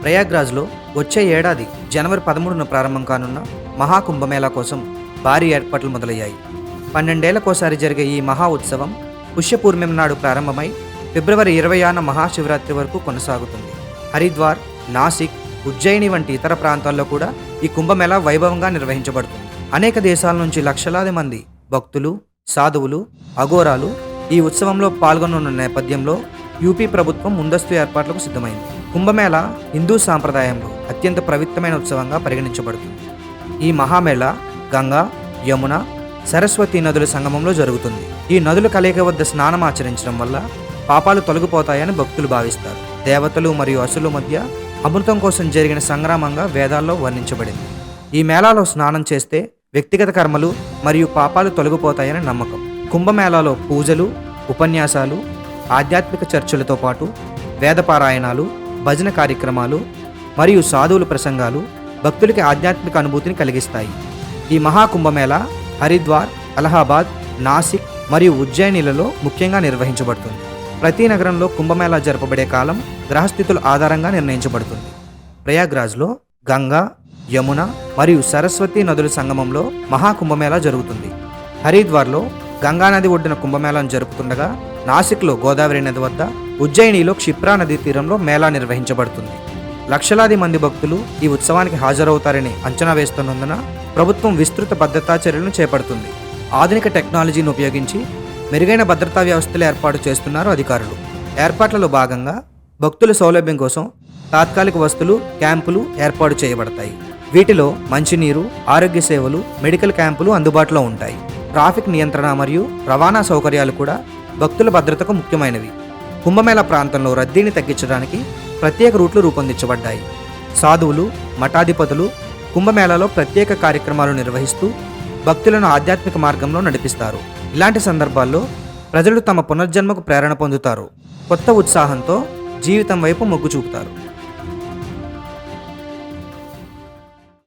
ప్రయాగ్రాజ్లో వచ్చే ఏడాది జనవరి 13న ప్రారంభం కానున్న మహాకుంభమేళా కోసం భారీ ఏర్పాట్లు మొదలయ్యాయి. 12 ఏళ్లకోసారి జరిగే ఈ మహా ఉత్సవం పుష్యపూర్ణిమ నాడు ప్రారంభమై ఫిబ్రవరి 20న మహాశివరాత్రి వరకు కొనసాగుతుంది. హరిద్వార్, నాసిక్, ఉజ్జయిని వంటి ఇతర ప్రాంతాల్లో కూడా ఈ కుంభమేళా వైభవంగా నిర్వహించబడుతుంది. అనేక దేశాల నుంచి లక్షలాది మంది భక్తులు, సాధువులు, అఘోరాలు ఈ ఉత్సవంలో పాల్గొననున్న నేపథ్యంలో యూపీ ప్రభుత్వం ముందస్తు ఏర్పాట్లకు సిద్ధమైంది. కుంభమేళా హిందూ సాంప్రదాయంలో అత్యంత పవిత్రమైన ఉత్సవంగా పరిగణించబడుతుంది. ఈ మహామేళా గంగా, యమున, సరస్వతి నదుల సంగమంలో జరుగుతుంది. ఈ నదుల కలయిక వద్ద స్నానం ఆచరించడం వల్ల పాపాలు తొలగిపోతాయని భక్తులు భావిస్తారు. దేవతలు మరియు అసురుల మధ్య అమృతం కోసం జరిగిన సంగ్రామంగా వేదాల్లో వర్ణించబడింది. ఈ మేళాలో స్నానం చేస్తే వ్యక్తిగత కర్మలు మరియు పాపాలు తొలగిపోతాయని నమ్మకం. కుంభమేళాలో పూజలు, ఉపన్యాసాలు, ఆధ్యాత్మిక చర్చలతో పాటు వేదపారాయణాలు, భజన కార్యక్రమాలు మరియు సాధువుల ప్రసంగాలు భక్తులకి ఆధ్యాత్మిక అనుభూతిని కలిగిస్తాయి. ఈ మహాకుంభమేళా హరిద్వార్, అలహాబాద్, నాసిక్ మరియు ఉజ్జయినిలలో ముఖ్యంగా నిర్వహించబడుతుంది. ప్రతి నగరంలో కుంభమేళా జరపబడే కాలం గ్రహస్థితుల ఆధారంగా నిర్ణయించబడుతుంది. ప్రయాగ్రాజ్లో గంగా, యమున మరియు సరస్వతి నదుల సంగమంలో మహాకుంభమేళా జరుగుతుంది. హరిద్వార్లో గంగానది ఒడ్డున కుంభమేళాను జరుపుతుండగా నాసిక్లో గోదావరి నది వద్ద, ఉజ్జయినిలో క్షిప్రా నదీ తీరంలో మేళా నిర్వహించబడుతుంది. లక్షలాది మంది భక్తులు ఈ ఉత్సవానికి హాజరవుతారని అంచనా వేస్తున్నందున ప్రభుత్వం విస్తృత భద్రతా చర్యలను చేపడుతుంది. ఆధునిక టెక్నాలజీని ఉపయోగించి మెరుగైన భద్రతా వ్యవస్థలు ఏర్పాటు చేస్తున్నారు అధికారులు. ఏర్పాట్లలో భాగంగా భక్తుల సౌలభ్యం కోసం తాత్కాలిక వసతులు, క్యాంపులు ఏర్పాటు చేయబడతాయి. వీటిలో మంచినీరు, ఆరోగ్య సేవలు, మెడికల్ క్యాంపులు అందుబాటులో ఉంటాయి. ట్రాఫిక్ నియంత్రణ మరియు రవాణా సౌకర్యాలు కూడా భక్తుల భద్రతకు ముఖ్యమైనవి. కుంభమేళా ప్రాంతంలో రద్దీని తగ్గించడానికి ప్రత్యేక రూట్లు రూపొందించబడ్డాయి. సాధువులు, మఠాధిపతులు కుంభమేళాలో ప్రత్యేక కార్యక్రమాలు నిర్వహిస్తూ భక్తులను ఆధ్యాత్మిక మార్గంలో నడిపిస్తారు. ఇలాంటి సందర్భాల్లో ప్రజలు తమ పునర్జన్మకు ప్రేరణ పొందుతారు. కొత్త ఉత్సాహంతో జీవితం వైపు మొగ్గు చూపుతారు.